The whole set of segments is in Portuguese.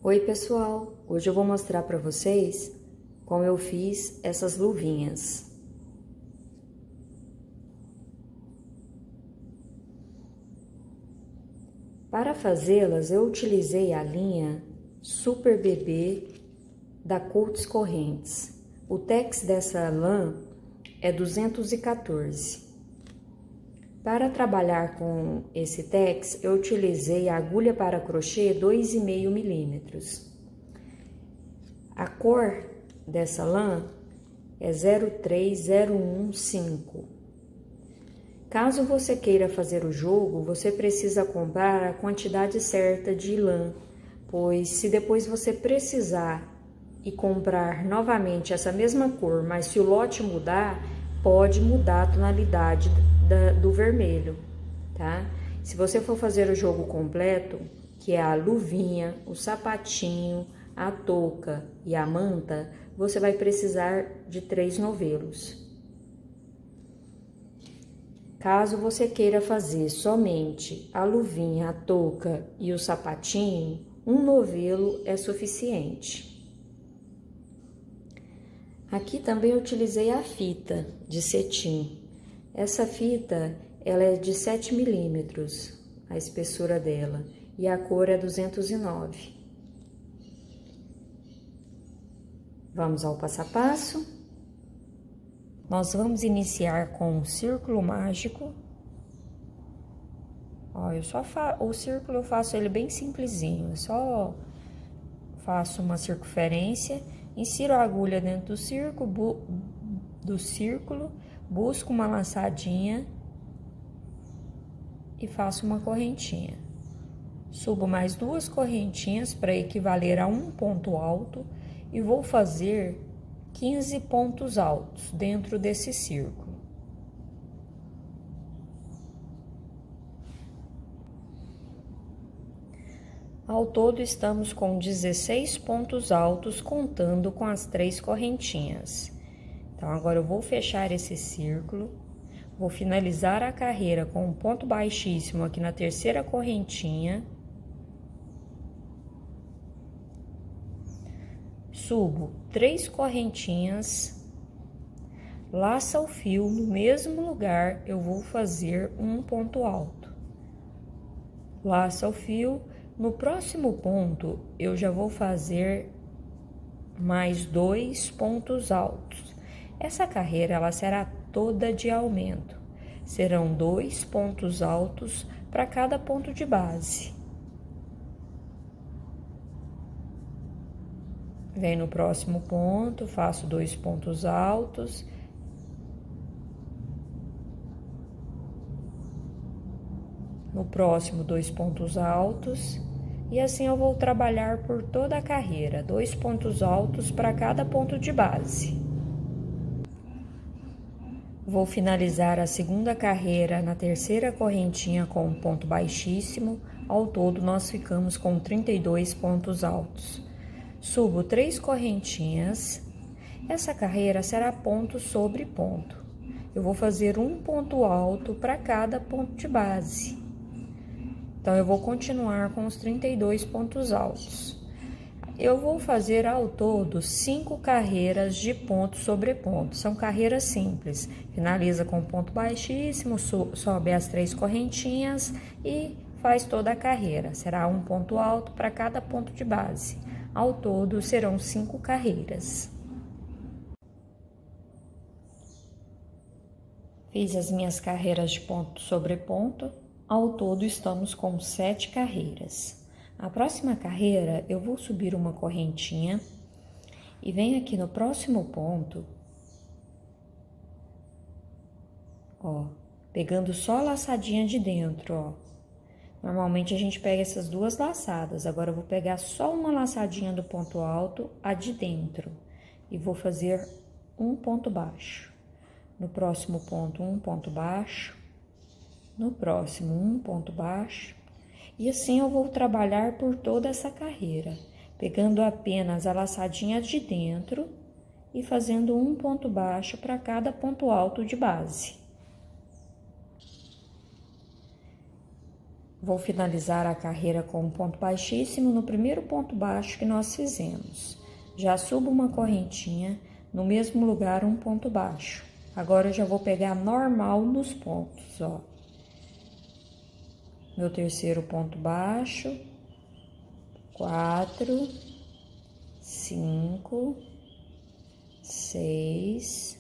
Oi pessoal, hoje eu vou mostrar para vocês como eu fiz essas luvinhas. Para fazê-las eu utilizei a linha Super Bebê da Coats Correntes. O tex dessa lã é 214. Para trabalhar com esse tex eu utilizei a agulha para crochê 2,5 milímetros. A cor dessa lã é 03015. Caso você queira fazer o jogo, você precisa comprar a quantidade certa de lã, pois se depois você precisar e comprar novamente essa mesma cor, mas se o lote mudar, pode mudar a tonalidade do vermelho, tá? Se você for fazer o jogo completo, que é a luvinha, o sapatinho, a touca e a manta, você vai precisar de 3 novelos. Caso você queira fazer somente a luvinha, a touca e o sapatinho, um novelo é suficiente. Aqui também eu utilizei a fita de cetim. Essa fita, ela é de 7 milímetros, a espessura dela, e a cor é 209. Vamos ao passo a passo. Nós vamos iniciar com um círculo mágico. Ó, o círculo eu faço ele bem simplesinho, eu só faço uma circunferência, insiro a agulha dentro do círculo, busco uma laçadinha e faço uma correntinha. Subo mais 2 correntinhas para equivaler a um ponto alto e vou fazer 15 pontos altos dentro desse círculo. Ao todo, estamos com 16 pontos altos, contando com as 3 correntinhas. Então, agora eu vou fechar esse círculo, vou finalizar a carreira com um ponto baixíssimo aqui na terceira correntinha. Subo 3 correntinhas, laça o fio, no mesmo lugar eu vou fazer um ponto alto. Laça o fio, no próximo ponto eu já vou fazer mais 2 pontos altos. Essa carreira ela será toda de aumento, serão 2 pontos altos para cada ponto de base. Venho no próximo ponto, faço 2 pontos altos. No próximo, 2 pontos altos. E assim eu vou trabalhar por toda a carreira, 2 pontos altos para cada ponto de base. Vou finalizar a segunda carreira na terceira correntinha com um ponto baixíssimo. Ao todo, nós ficamos com 32 pontos altos. Subo 3 correntinhas. Essa carreira será ponto sobre ponto. Eu vou fazer um ponto alto para cada ponto de base. Então, eu vou continuar com os 32 pontos altos. Eu vou fazer ao todo 5 carreiras de ponto sobre ponto. São carreiras simples. Finaliza com ponto baixíssimo, sobe as 3 correntinhas e faz toda a carreira. Será um ponto alto para cada ponto de base. Ao todo, serão 5 carreiras. Fiz as minhas carreiras de ponto sobre ponto. Ao todo, estamos com 7 carreiras. A próxima carreira, eu vou subir uma correntinha e venho aqui no próximo ponto, ó, pegando só a laçadinha de dentro, ó. Normalmente a gente pega essas 2 laçadas, agora eu vou pegar só uma laçadinha do ponto alto, a de dentro, e vou fazer um ponto baixo. No próximo ponto, um ponto baixo. No próximo, um ponto baixo. E assim eu vou trabalhar por toda essa carreira, pegando apenas a laçadinha de dentro e fazendo um ponto baixo para cada ponto alto de base. Vou finalizar a carreira com um ponto baixíssimo no primeiro ponto baixo que nós fizemos. Já subo uma correntinha, no mesmo lugar um ponto baixo. Agora eu já vou pegar normal nos pontos, ó. Meu terceiro ponto baixo, 4, 5, 6,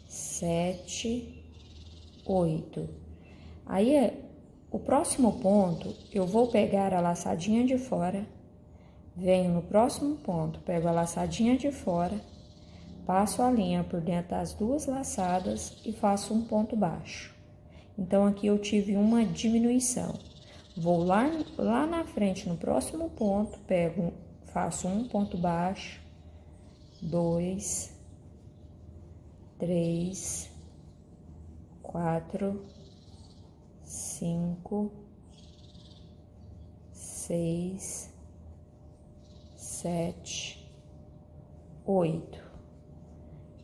7, 8. Aí, o próximo ponto, eu vou pegar a laçadinha de fora, venho no próximo ponto, pego a laçadinha de fora, passo a linha por dentro das duas laçadas e faço um ponto baixo. Então, aqui eu tive uma diminuição. Vou lá na frente, no próximo ponto, faço um ponto baixo, 2, 3, 4, 5, 6, 7, 8.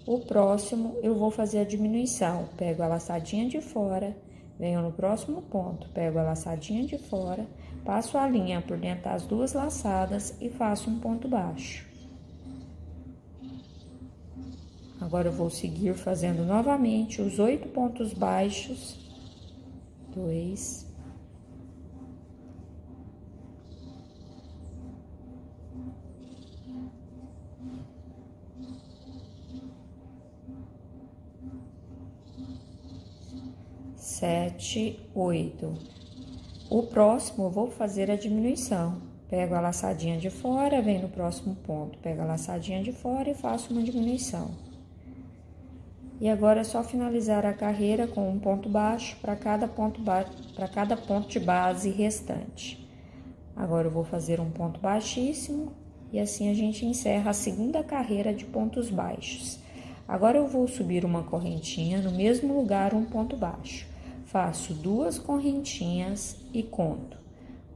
O próximo eu vou fazer a diminuição. Pego a laçadinha de fora, venho no próximo ponto, pego a laçadinha de fora, passo a linha por dentro das duas laçadas e faço um ponto baixo. Agora eu vou seguir fazendo novamente os 8 pontos baixos. 2, 7, 8. O próximo eu vou fazer a diminuição. Pego a laçadinha de fora, venho no próximo ponto, pego a laçadinha de fora e faço uma diminuição. E agora é só finalizar a carreira com um ponto baixo para cada ponto de base restante. Agora eu vou fazer um ponto baixíssimo e assim a gente encerra a segunda carreira de pontos baixos. Agora eu vou subir uma correntinha no mesmo lugar, um ponto baixo. Faço 2 correntinhas e conto.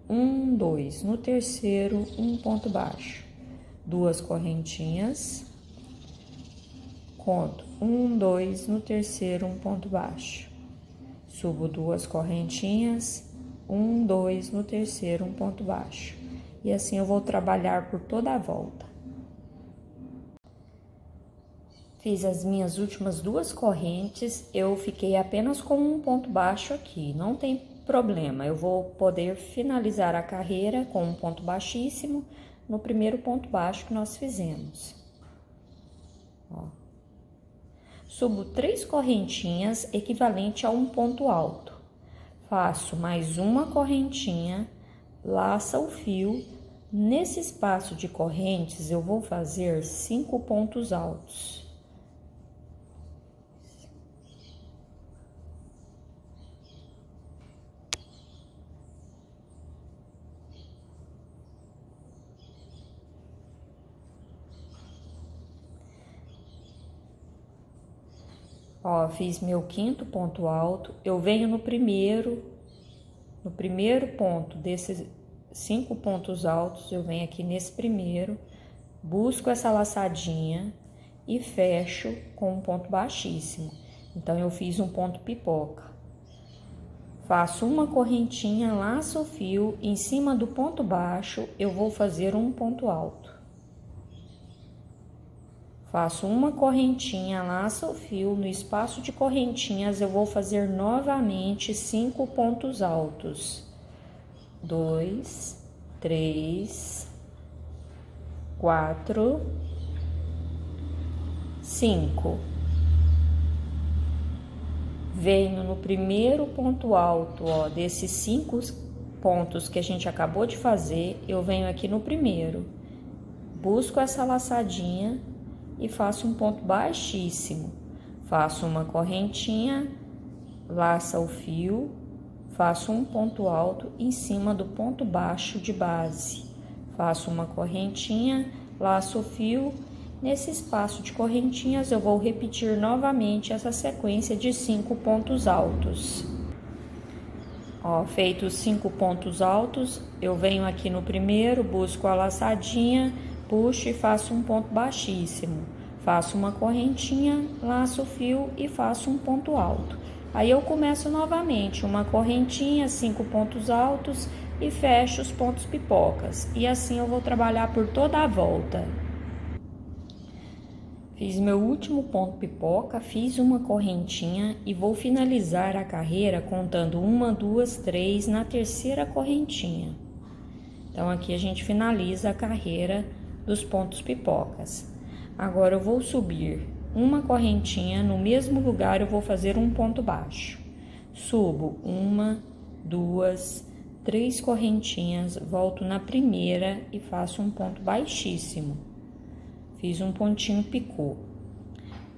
1, 2. No terceiro, um ponto baixo. 2 correntinhas, conto. 1, 2. No terceiro, um ponto baixo. Subo 2 correntinhas, 1, 2. No terceiro, um ponto baixo. E assim eu vou trabalhar por toda a volta. Fiz as minhas últimas 2 correntes, eu fiquei apenas com um ponto baixo aqui, não tem problema. Eu vou poder finalizar a carreira com um ponto baixíssimo no primeiro ponto baixo que nós fizemos. Ó. Subo 3 correntinhas, equivalente a um ponto alto. Faço mais uma correntinha, laça o fio. Nesse espaço de correntes, eu vou fazer 5 pontos altos. Ó, fiz meu 5º ponto alto, eu venho no primeiro ponto desses 5 pontos altos, eu venho aqui nesse primeiro, busco essa laçadinha e fecho com um ponto baixíssimo. Então, eu fiz um ponto pipoca. Faço uma correntinha, laço o fio, em cima do ponto baixo, eu vou fazer um ponto alto. Faço uma correntinha, laço o fio, no espaço de correntinhas eu vou fazer novamente 5 pontos altos. 2, 3, 4, 5. Venho no primeiro ponto alto, ó, desses 5 pontos que a gente acabou de fazer, eu venho aqui no primeiro, busco essa laçadinha e faço um ponto baixíssimo. Faço uma correntinha, laça o fio, faço um ponto alto em cima do ponto baixo de base. Faço uma correntinha, laço o fio. Nesse espaço de correntinhas, eu vou repetir novamente essa sequência de 5 pontos altos. Ó, feitos 5 pontos altos, eu venho aqui no primeiro, busco a laçadinha, puxo e faço um ponto baixíssimo. Faço uma correntinha, laço o fio e faço um ponto alto. Aí eu começo novamente uma correntinha, 5 pontos altos e fecho os pontos pipocas. E assim eu vou trabalhar por toda a volta. Fiz meu último ponto pipoca, fiz uma correntinha e vou finalizar a carreira contando 1, 2, 3 na terceira correntinha. Então, aqui a gente finaliza a carreira dos pontos pipocas. Agora, eu vou subir uma correntinha, no mesmo lugar eu vou fazer um ponto baixo. Subo 1, 2, 3 correntinhas, volto na primeira e faço um ponto baixíssimo. Fiz um pontinho picô.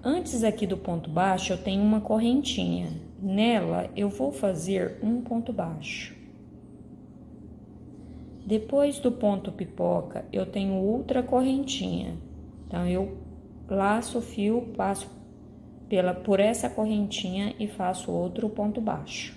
Antes aqui do ponto baixo, eu tenho uma correntinha. Nela, eu vou fazer um ponto baixo. Depois do ponto pipoca, eu tenho outra correntinha. Então, eu laço o fio, passo por essa correntinha e faço outro ponto baixo.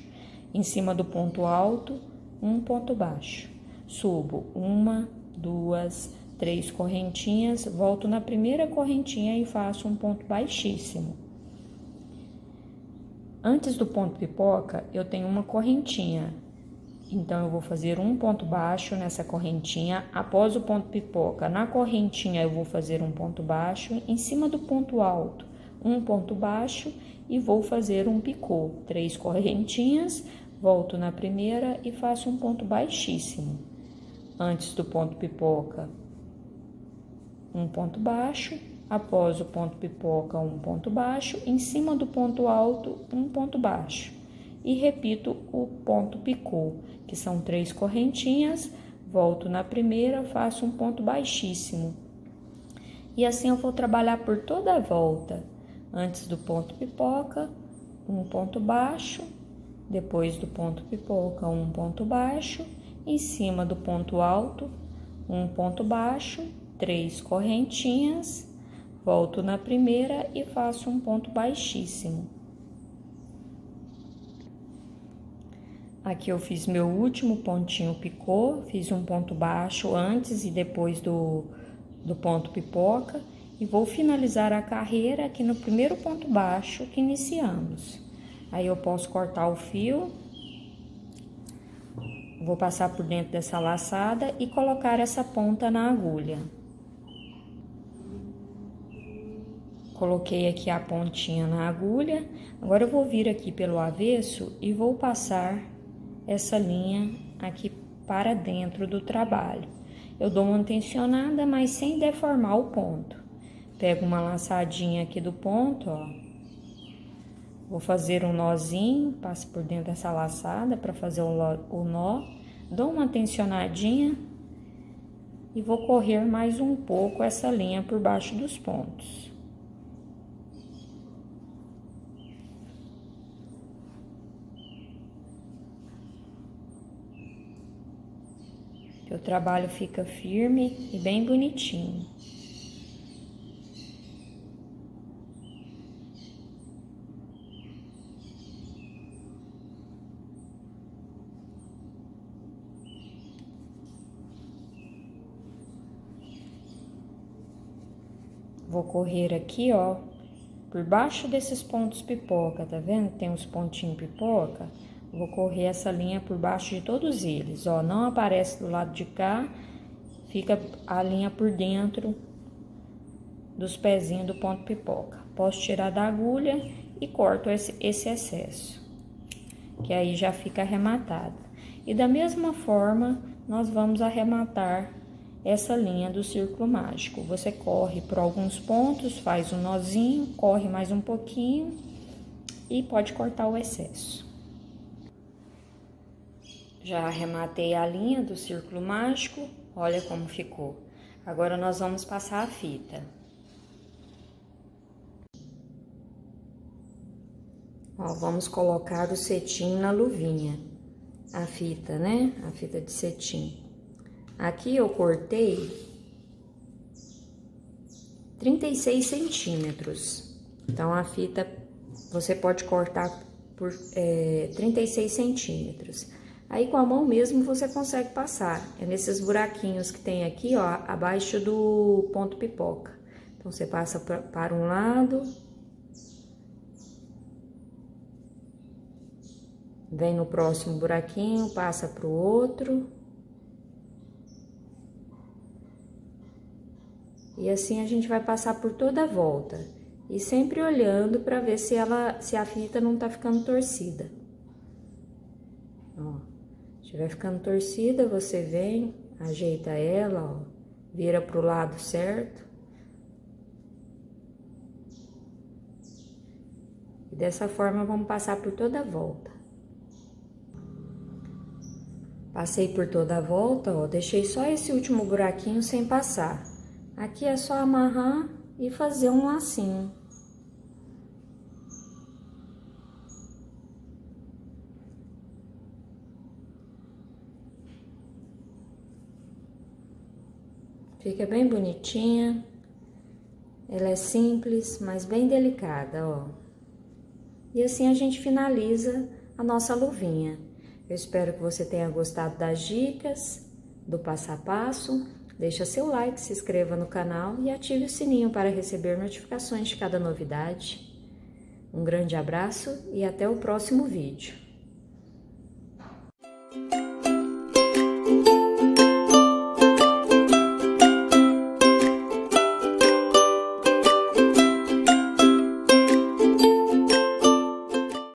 Em cima do ponto alto, um ponto baixo. Subo 1, 2, 3 correntinhas, volto na primeira correntinha e faço um ponto baixíssimo. Antes do ponto pipoca, eu tenho uma correntinha. Então, eu vou fazer um ponto baixo nessa correntinha. Após o ponto pipoca, na correntinha eu vou fazer um ponto baixo. Em cima do ponto alto, um ponto baixo e vou fazer um picô. 3 correntinhas, volto na primeira e faço um ponto baixíssimo. Antes do ponto pipoca, um ponto baixo. Após o ponto pipoca, um ponto baixo. Em cima do ponto alto, um ponto baixo. E repito o ponto picô, que são 3 correntinhas, volto na primeira, faço um ponto baixíssimo. E assim eu vou trabalhar por toda a volta. Antes do ponto pipoca, um ponto baixo, depois do ponto pipoca, um ponto baixo, em cima do ponto alto, um ponto baixo, 3 correntinhas, volto na primeira e faço um ponto baixíssimo. Aqui eu fiz meu último pontinho picô, fiz um ponto baixo antes e depois do ponto pipoca e vou finalizar a carreira aqui no primeiro ponto baixo que iniciamos. Aí eu posso cortar o fio, vou passar por dentro dessa laçada e colocar essa ponta na agulha. Coloquei aqui a pontinha na agulha, agora eu vou vir aqui pelo avesso e vou passar essa linha aqui para dentro do trabalho. Eu dou uma tensionada, mas sem deformar o ponto. Pego uma laçadinha aqui do ponto, ó. Vou fazer um nozinho, passo por dentro dessa laçada para fazer o nó. Dou uma tensionadinha e vou correr mais um pouco essa linha por baixo dos pontos. O trabalho fica firme e bem bonitinho. Vou correr aqui, ó, por baixo desses pontos pipoca, tá vendo? Tem os pontinhos pipoca. Vou correr essa linha por baixo de todos eles, ó, não aparece do lado de cá, fica a linha por dentro dos pezinhos do ponto pipoca. Posso tirar da agulha e corto esse excesso, que aí já fica arrematado. E da mesma forma, nós vamos arrematar essa linha do círculo mágico. Você corre por alguns pontos, faz um nozinho, corre mais um pouquinho e pode cortar o excesso. Já arrematei a linha do círculo mágico, olha como ficou. Agora, nós vamos passar a fita. Ó, vamos colocar o cetim na luvinha, a fita, né? A fita de cetim. Aqui eu cortei 36 centímetros. Então, a fita você pode cortar por 36 centímetros. Aí, com a mão mesmo, você consegue passar. É nesses buraquinhos que tem aqui, ó, abaixo do ponto pipoca. Então, você passa para um lado Vem no próximo buraquinho, passa pro outro. E assim a gente vai passar por toda a volta. E sempre olhando para ver se a fita não tá ficando torcida. Ó, se estiver ficando torcida, você vem, ajeita ela, ó, vira pro lado certo. E dessa forma vamos passar por toda a volta. Passei por toda a volta, ó, deixei só esse último buraquinho sem passar. Aqui é só amarrar e fazer um lacinho. Fica bem bonitinha. Ela é simples, mas bem delicada, ó. E assim a gente finaliza a nossa luvinha. Eu espero que você tenha gostado das dicas, do passo a passo. Deixa seu like, se inscreva no canal e ative o sininho para receber notificações de cada novidade. Um grande abraço e até o próximo vídeo.